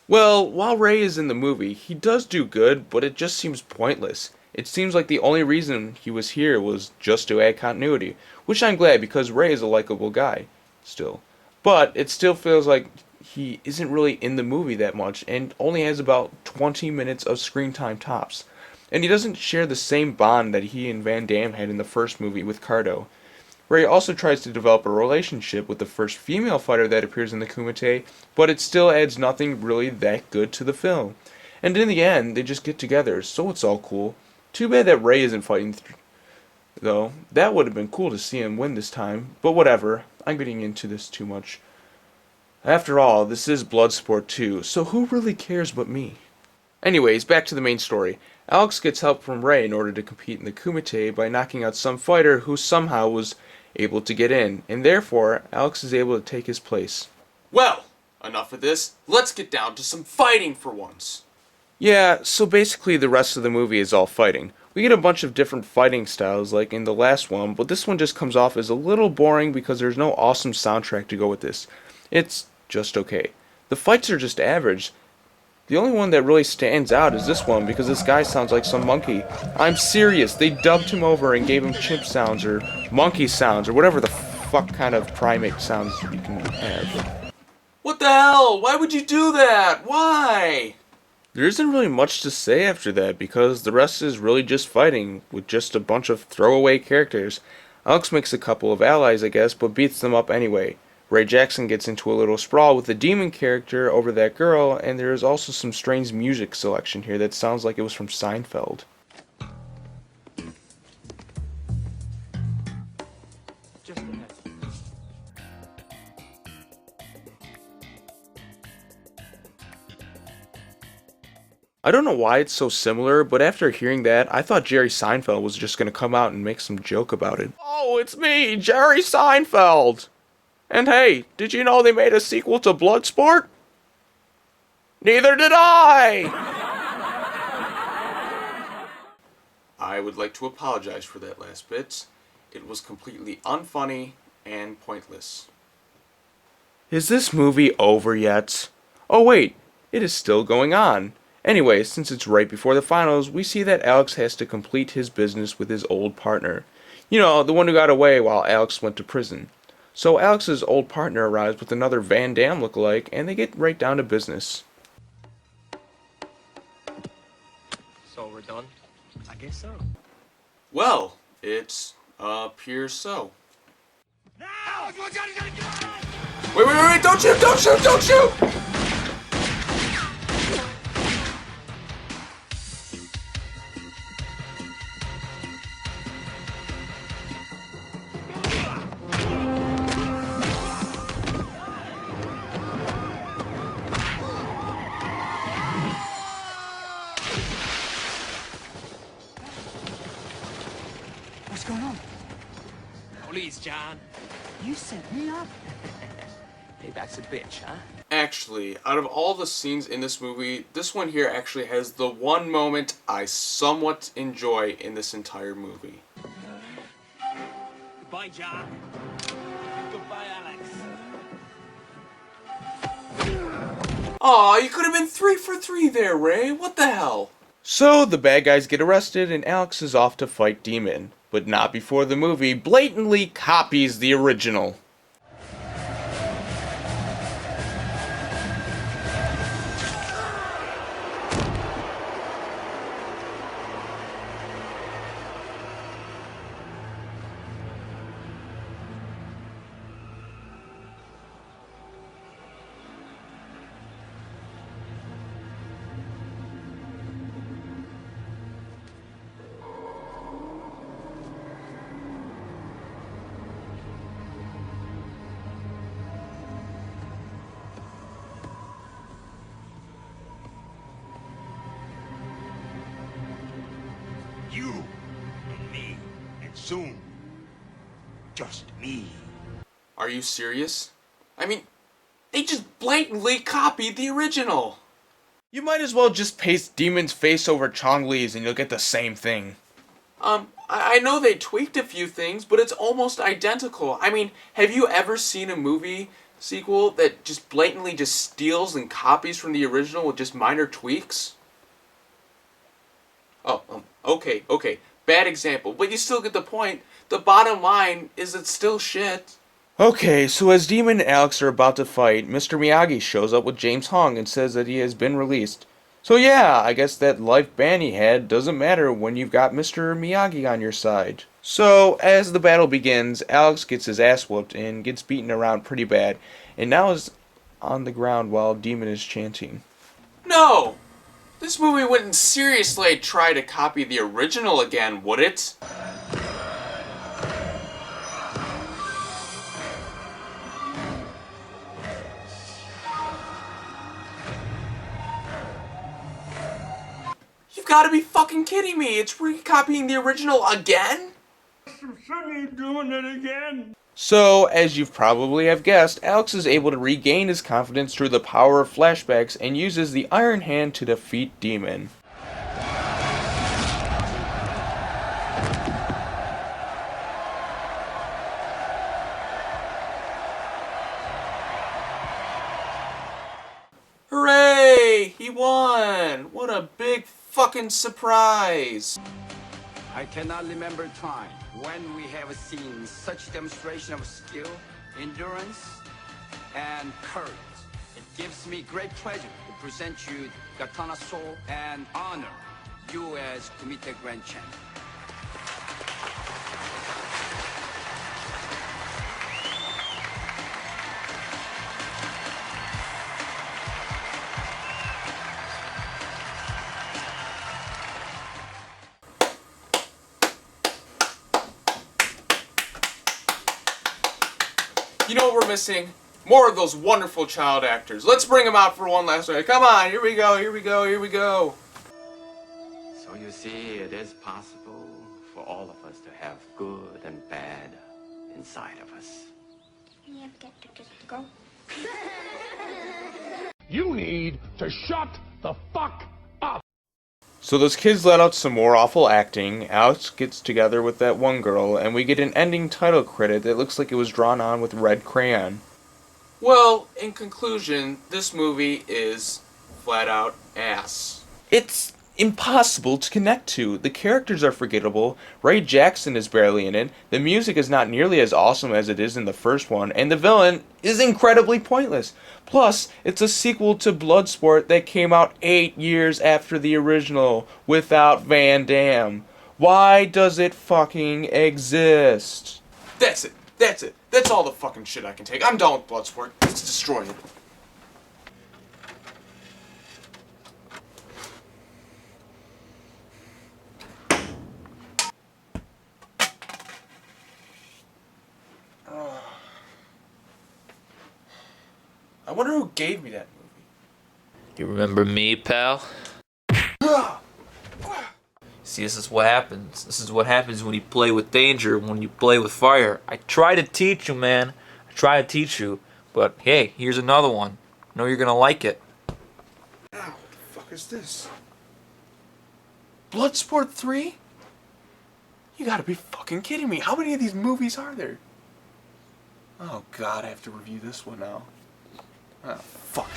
Well, while Ray is in the movie, he does do good, but it just seems pointless. It seems like the only reason he was here was just to add continuity, which I'm glad because Ray is a likable guy, still. But it still feels like he isn't really in the movie that much and only has about 20 minutes of screen time tops. And he doesn't share the same bond that he and Van Damme had in the first movie with Cardo. Ray also tries to develop a relationship with the first female fighter that appears in the Kumite, but it still adds nothing really that good to the film. And in the end, they just get together, so it's all cool. Too bad that Ray isn't fighting, though. That would have been cool to see him win this time, but whatever. I'm getting into this too much. After all, this is Bloodsport 2, so who really cares but me? Anyways, back to the main story. Alex gets help from Ray in order to compete in the Kumite by knocking out some fighter who somehow was able to get in, and therefore Alex is able to take his place. Well, enough of this. Let's get down to some fighting for once. Yeah, so basically the rest of the movie is all fighting. We get a bunch of different fighting styles like in the last one, but this one just comes off as a little boring because there's no awesome soundtrack to go with this. It's just okay. The fights are just average. The only one that really stands out is this one because this guy sounds like some monkey. I'm serious, they dubbed him over and gave him chimp sounds or monkey sounds or whatever the fuck kind of primate sounds you can have. What the hell? Why would you do that? Why? There isn't really much to say after that because the rest is really just fighting with just a bunch of throwaway characters. Alex makes a couple of allies, I guess, but beats them up anyway. Ray Jackson gets into a little sprawl with the demon character over that girl, and there is also some strange music selection here that sounds like it was from Seinfeld. Just a minute. I don't know why it's so similar, but after hearing that, I thought Jerry Seinfeld was just going to come out and make some joke about it. Oh, it's me, Jerry Seinfeld! And hey, did you know they made a sequel to Bloodsport? Neither did I! I would like to apologize for that last bit. It was completely unfunny and pointless. Is this movie over yet? Oh wait, it is still going on. Anyway, since it's right before the finals, we see that Alex has to complete his business with his old partner. You know, the one who got away while Alex went to prison. So Alex's old partner arrives with another Van Damme lookalike, and they get right down to business. So we're done? I guess so. Well, it appears so. Wait, don't shoot, don't shoot, don't shoot! What's going on? Please, John. You set me up. Payback's a bitch, huh? Actually, out of all the scenes in this movie, this one here actually has the one moment I somewhat enjoy in this entire movie. Goodbye, John. Goodbye, Alex. Aw, you could have been 3 for 3 there, Ray. What the hell? So the bad guys get arrested, and Alex is off to fight Demon. But not before the movie blatantly copies the original. You and me, and soon, just me. Are you serious? I mean, they just blatantly copied the original. You might as well just paste Demon's face over Chong Li's and you'll get the same thing. I know they tweaked a few things, but it's almost identical. I mean, have you ever seen a movie sequel that just blatantly just steals and copies from the original with just minor tweaks? Oh, okay. Bad example, but you still get the point. The bottom line is it's still shit. Okay, so as Demon and Alex are about to fight, Mr. Miyagi shows up with James Hong and says that he has been released. So yeah, I guess that life ban he had doesn't matter when you've got Mr. Miyagi on your side. So, as the battle begins, Alex gets his ass whooped and gets beaten around pretty bad, and now is on the ground while Demon is chanting. No! This movie wouldn't seriously try to copy the original again, would it? You've got to be fucking kidding me! It's recopying the original again? So, as you probably have guessed, Alex is able to regain his confidence through the power of flashbacks and uses the Iron Hand to defeat Demon. Hooray! He won! What a big fucking surprise! I cannot remember time when we have seen such demonstration of skill, endurance, and courage. It gives me great pleasure to present you Katana Soul and honor you as Kumite Grand Champion. You know what we're missing? More of those wonderful child actors. Let's bring them out for one last night. Come on, here we go. So you see, it is possible for all of us to have good and bad inside of us. You need to shut the fuck up. So those kids let out some more awful acting, Alex gets together with that one girl, and we get an ending title credit that looks like it was drawn on with red crayon. Well, in conclusion, this movie is flat out ass. It's impossible to connect to. The characters are forgettable, Ray Jackson is barely in it, the music is not nearly as awesome as it is in the first one, and the villain is incredibly pointless. Plus, it's a sequel to Bloodsport that came out 8 years after the original, without Van Damme. Why does it fucking exist? That's it. That's all the fucking shit I can take. I'm done with Bloodsport. Let's destroy it. I wonder who gave me that movie. You remember me, pal? See, this is what happens. This is what happens when you play with danger, when you play with fire. I try to teach you, man. I try to teach you. But hey, here's another one. I know you're gonna like it. Ow, what the fuck is this? Bloodsport 3? You gotta be fucking kidding me. How many of these movies are there? Oh god, I have to review this one now. Oh, fuck.